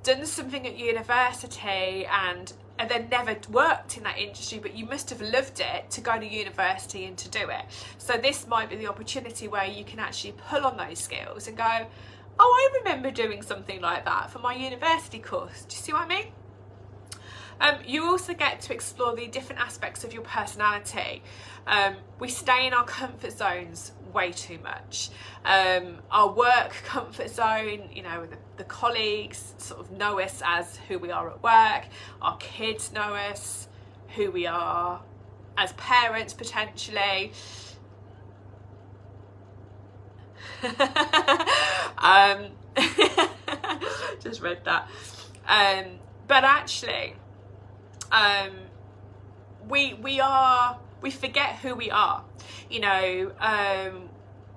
done something at university and then never worked in that industry, but you must have loved it to go to university and to do it. So this might be the opportunity where you can actually pull on those skills and go, oh, I remember doing something like that for my university course. Do you see what I mean? You also get to explore the different aspects of your personality. We stay in our comfort zones way too much. Our work comfort zone, you know, the colleagues sort of know us as who we are at work. Our kids know us, who we are as parents potentially. Just read that. But actually, we forget who we are. You know,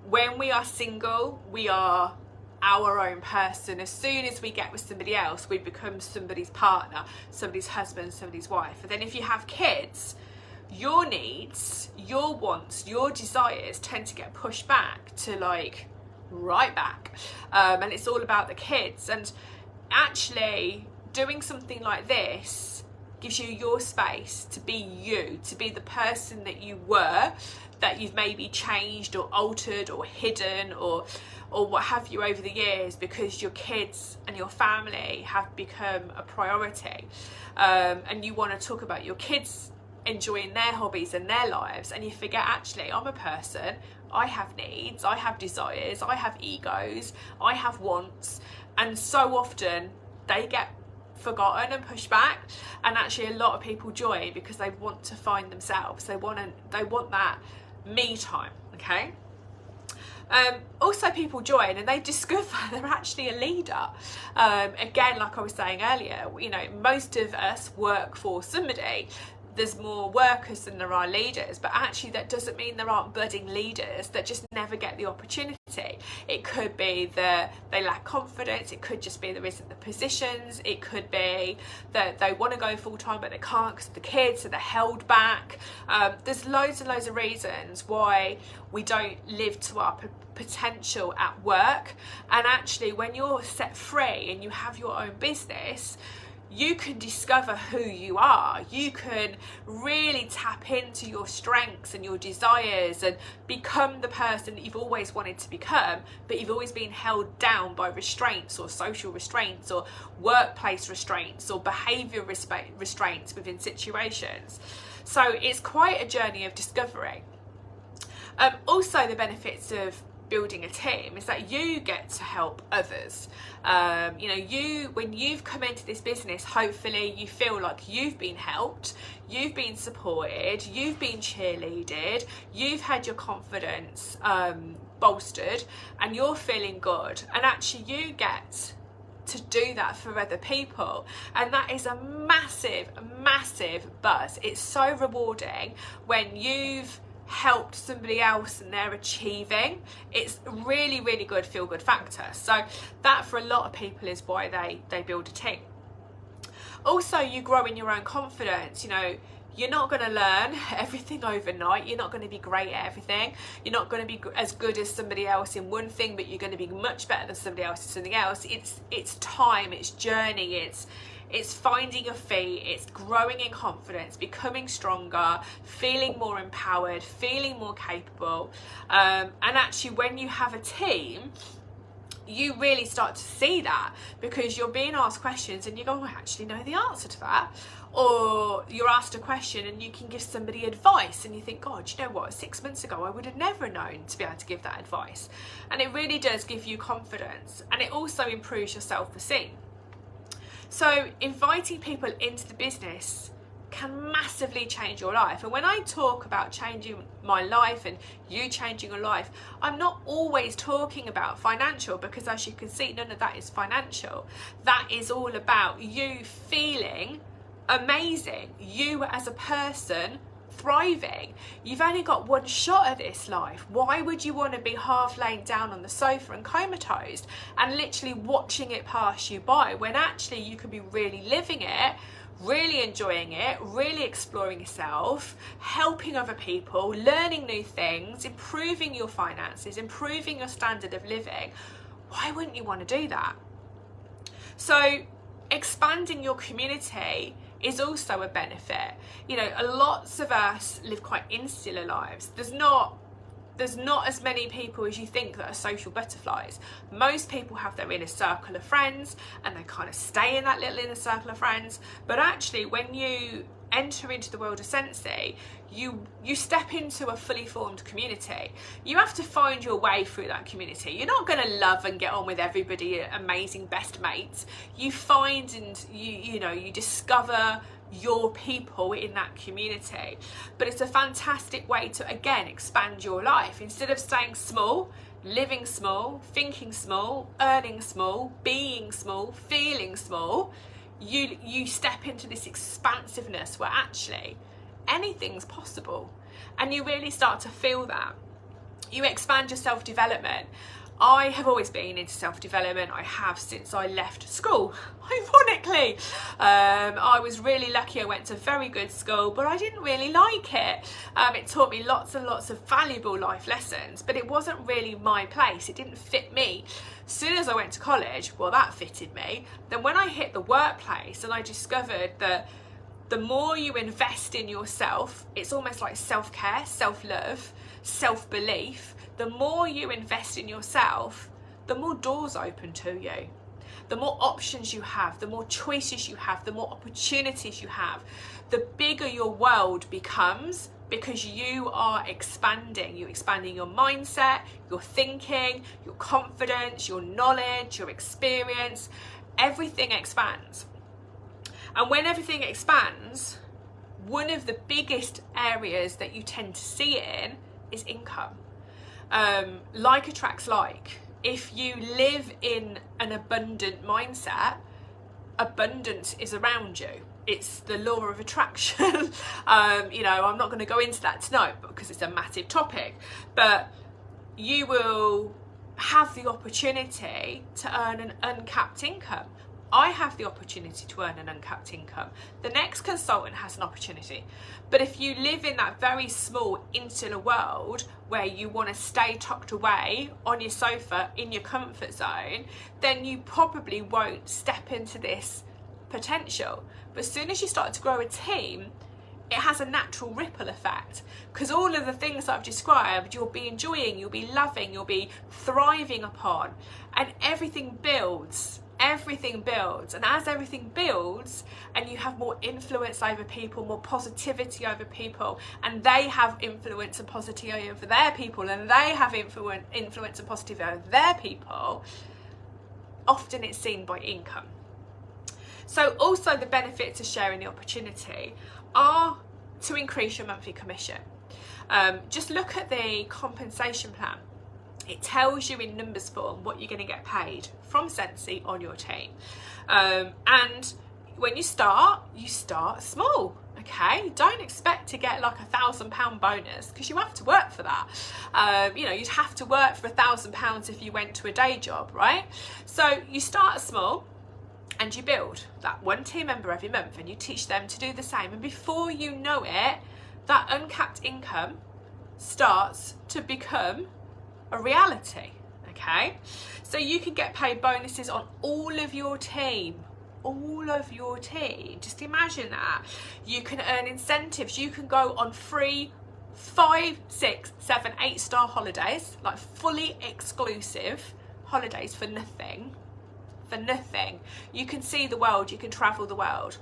when we are single, we are our own person. As soon as we get with somebody else, we become somebody's partner, somebody's husband, somebody's wife. And then if you have kids, your needs, your wants, your desires tend to get pushed back to like right back, and it's all about the kids. And actually doing something like this gives you your space to be you, to be the person that you were, that you've maybe changed or altered or hidden or what have you over the years because your kids and your family have become a priority, and you want to talk about your kids enjoying their hobbies and their lives, and you forget, actually, I'm a person, I have needs, I have desires, I have egos, I have wants, and so often they get forgotten and pushed back. And actually a lot of people join because they want to find themselves, they want that me time. Okay, also people join and they discover they're actually a leader. Again, like I was saying earlier, you know, most of us work for somebody. There's more workers than there are leaders, but actually that doesn't mean there aren't budding leaders that just never get the opportunity. It could be that they lack confidence, it could just be there isn't the positions, it could be that they want to go full-time but they can't because of the kids, so they're held back. There's loads and loads of reasons why we don't live to our potential at work. And actually when you're set free and you have your own business, you can discover who you are. You can really tap into your strengths and your desires and become the person that you've always wanted to become, but you've always been held down by restraints or social restraints or workplace restraints or behaviour restraints within situations. So it's quite a journey of discovery. Also, the benefits of building a team is that you get to help others. You know, when you've come into this business, hopefully you feel like you've been helped, you've been supported, you've been cheerleaded, you've had your confidence bolstered, and you're feeling good. And actually you get to do that for other people, and that is a massive buzz. It's so rewarding when you've helped somebody else and they're achieving. It's a really good feel good factor. So that for a lot of people is why they build a team. Also, you grow in your own confidence. You know, you're not going to learn everything overnight. You're not going to be great at everything. You're not going to be as good as somebody else in one thing, but you're going to be much better than somebody else in something else. It's time, it's journey, it's finding your feet, it's growing in confidence, becoming stronger, feeling more empowered, feeling more capable. And actually, when you have a team, you really start to see that, because you're being asked questions and you go, oh, I actually know the answer to that. Or you're asked a question and you can give somebody advice and you think, God, you know what, 6 months ago I would have never known to be able to give that advice. And it really does give you confidence, and it also improves your self-esteem. So inviting people into the business can massively change your life. And when I talk about changing my life and you changing your life, I'm not always talking about financial, because as you can see, none of that is financial. That is all about you feeling amazing, you as a person thriving. You've only got one shot at this life. Why would you want to be half laying down on the sofa and comatose and literally watching it pass you by, when actually you could be really living it, really enjoying it, really exploring yourself, helping other people, learning new things, improving your finances, improving your standard of living? Why wouldn't you want to do that? So expanding your community is also a benefit. You know, lots of us live quite insular lives. There's not as many people as you think that are social butterflies. Most people have their inner circle of friends and they kind of stay in that little inner circle of friends. But actually, when you enter into the world of Scentsy, you step into a fully formed community. You have to find your way through that community. You're not going to love and get on with everybody, amazing best mates. You find and you discover your people in that community. But it's a fantastic way to, again, expand your life. Instead of staying small, living small, thinking small, earning small, being small, feeling small, you step into this expansiveness where actually anything's possible, and you really start to feel that. You expand your self-development. I have always been into self-development. I have since I left school, ironically. I was really lucky. I went to a very good school, but I didn't really like it. It taught me lots and lots of valuable life lessons, but it wasn't really my place. It didn't fit me. As soon as I went to college, well, that fitted me. Then when I hit the workplace and I discovered that the more you invest in yourself, it's almost like self-care, self-love, self-belief. The more you invest in yourself, the more doors open to you. The more options you have, the more choices you have, the more opportunities you have, the bigger your world becomes, because you are expanding. You're expanding your mindset, your thinking, your confidence, your knowledge, your experience. Everything expands. And when everything expands, one of the biggest areas that you tend to see it in is income. Like attracts like. If you live in an abundant mindset, abundance is around you. It's the law of attraction. I'm not going to go into that tonight because it's a massive topic, but you will have the opportunity to earn an uncapped income. I have the opportunity to earn an uncapped income. The next consultant has an opportunity. But if you live in that very small insular world where you want to stay tucked away on your sofa in your comfort zone, then you probably won't step into this potential. But as soon as you start to grow a team, it has a natural ripple effect, because all of the things that I've described, you'll be enjoying, you'll be loving, you'll be thriving upon, and everything builds. Everything builds, and as everything builds and you have more influence over people, more positivity over people, and they have influence and positivity over their people, and they have influence and positivity over their people, often it's seen by income. So also the benefits of sharing the opportunity are to increase your monthly commission. Just look at the compensation plan. It tells you in numbers form what you're going to get paid from Scentsy on your team. And when you start small, okay? Don't expect to get like £1,000 bonus, because you have to work for that. You know, you'd have to work for £1,000 if you went to a day job, right? So you start small and you build that one team member every month, and you teach them to do the same. And before you know it, that uncapped income starts to become a reality, okay? So you can get paid bonuses on all of your team. Just imagine that. You can earn incentives. You can go on free 5, 6, 7, 8-star holidays, like fully exclusive holidays for nothing. You can see the world, you can travel the world.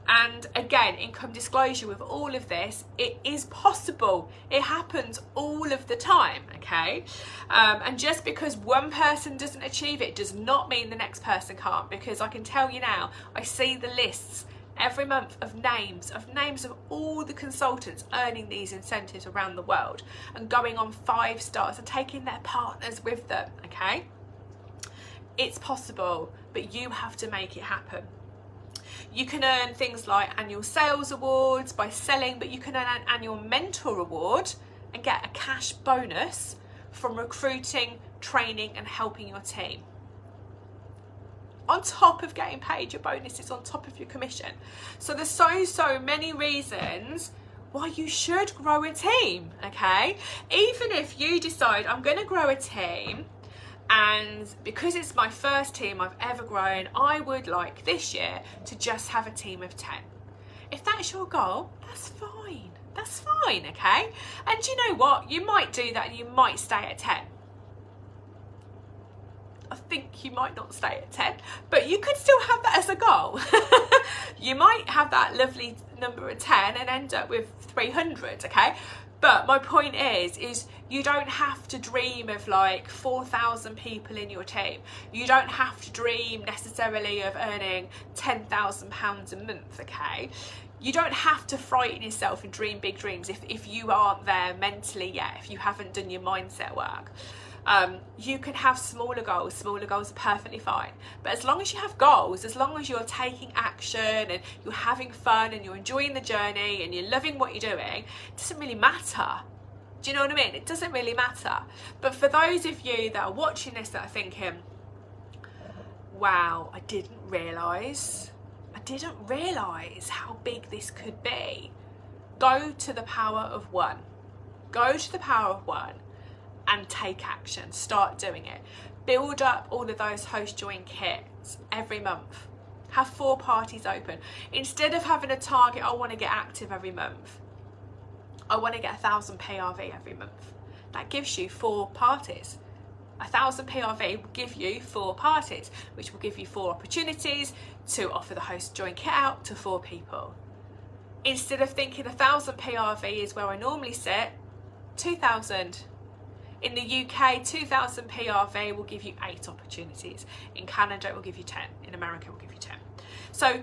And again, income disclosure with all of this, it is possible. It happens all of the time, okay? And just because one person doesn't achieve it does not mean the next person can't, because I can tell you now, I see the lists every month of names of all the consultants earning these incentives around the world and going on 5 stars and taking their partners with them, okay? It's possible, but you have to make it happen. You can earn things like annual sales awards by selling, but you can earn an annual mentor award and get a cash bonus from recruiting, training and helping your team. On top of getting paid your bonuses, on top of your commission. So there's so many reasons why you should grow a team, okay? Even if you decide, I'm going to grow a team, and because it's my first team I've ever grown, I would like this year to just have a team of 10. If that's your goal, that's fine. That's fine, okay? And you know what? You might do that and you might stay at 10. I think you might not stay at 10, but you could still have that as a goal. You might have that lovely number of 10 and end up with 300, okay? But my point is you don't have to dream of like 4,000 people in your team. You don't have to dream necessarily of earning £10,000 a month, okay? You don't have to frighten yourself and dream big dreams if you aren't there mentally yet, if you haven't done your mindset work. You can have smaller goals. Smaller goals are perfectly fine. But as long as you have goals, as long as you're taking action and you're having fun and you're enjoying the journey and you're loving what you're doing, it doesn't really matter. Do you know what I mean? It doesn't really matter. But for those of you that are watching this that are thinking, wow, I didn't realise how big this could be. Go to the power of one. Go to the power of one. And take action. Start doing it. Build up all of those host join kits every month. Have 4 parties open. Instead of having a target, I want to get active every month, I want to get 1,000 PRV every month. That gives you 4 parties. 1,000 PRV will give you 4 parties, which will give you 4 opportunities to offer the host join kit out to 4 people. Instead of thinking 1,000 PRV is where I normally sit, 2,000. In the UK, 2,000 PRV will give you 8 opportunities. In Canada, it will give you 10. In America, it will give you 10. So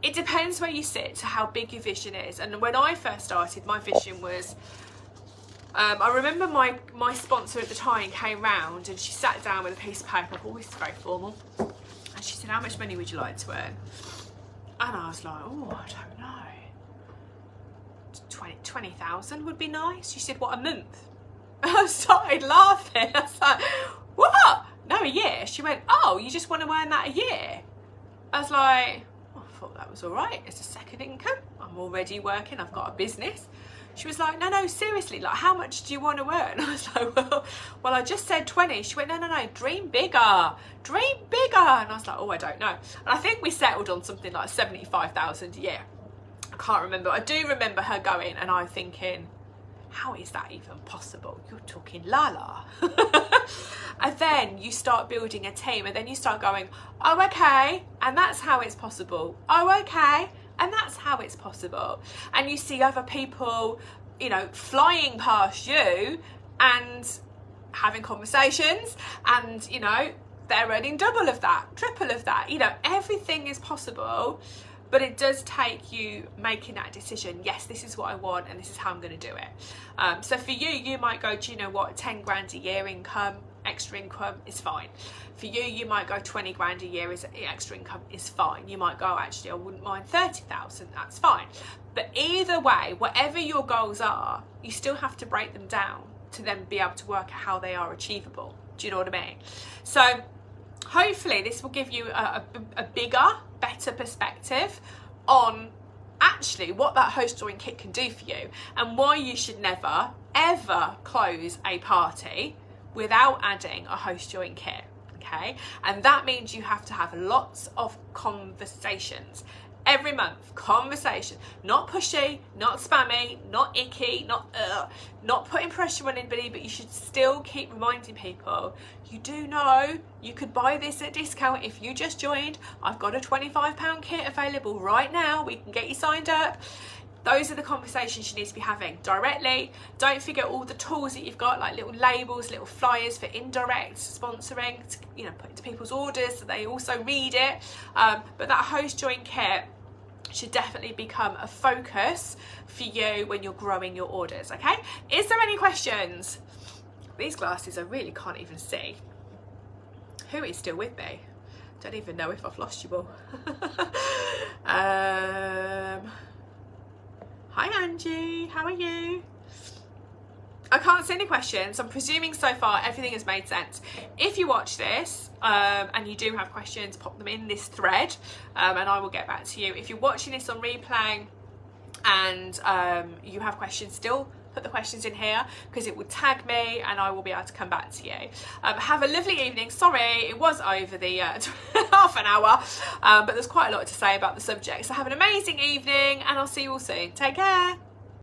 it depends where you sit to how big your vision is. And when I first started, my vision was, I remember my sponsor at the time came round and she sat down with a piece of paper, always very formal, and she said, how much money would you like to earn? And I was like, oh, I don't know. 20,000 would be nice. She said, what, a month? I started laughing. I was like, what? No, a year. She went, oh, you just want to earn that a year? I was like, oh, I thought that was all right. It's a second income. I'm already working. I've got a business. She was like, no, seriously, like, how much do you want to earn? I was like, well, I just said 20. She went, no, dream bigger. Dream bigger. And I was like, oh, I don't know. And I think we settled on something like 75,000 a year. I can't remember. I do remember her going, and I'm thinking, how is that even possible? You're talking la. And then you start building a team, and then you start going, oh, okay, and that's how it's possible. Oh, okay, and that's how it's possible. And you see other people, you know, flying past you and having conversations, and, you know, they're earning double of that, triple of that. You know, everything is possible, but it does take you making that decision. Yes, this is what I want, and this is how I'm going to do it. So for you, you might go, do you know what, 10 grand a year income, extra income is fine. For you, you might go 20 grand a year as extra income is fine. You might go, actually, I wouldn't mind 30,000, that's fine. But either way, whatever your goals are, you still have to break them down to then be able to work out how they are achievable. Do you know what I mean? So hopefully this will give you a bigger, better perspective on actually what that host join kit can do for you, and why you should never, ever close a party without adding a host join kit, okay? And that means you have to have lots of conversations. Every month, conversation, not pushy, not spammy, not icky, not putting pressure on anybody, but you should still keep reminding people, you do know you could buy this at discount if you just joined. I've got a £25 kit available right now. We can get you signed up. Those are the conversations you need to be having directly. Don't forget all the tools that you've got, like little labels, little flyers for indirect sponsoring, to, you know, put into people's orders so they also read it. But that host join kit should definitely become a focus for you when you're growing your orders, okay? Is there any questions? These glasses I really can't even see. Who is still with me? Don't even know if I've lost you all. Hi Angie, how are you? I can't see any questions. I'm presuming so far everything has made sense. If you watch this and you do have questions, pop them in this thread and I will get back to you. If you're watching this on replay and you have questions still, put the questions in here because it will tag me and I will be able to come back to you. Have a lovely evening. Sorry, it was over the half an hour, but there's quite a lot to say about the subject. So have an amazing evening and I'll see you all soon. Take care.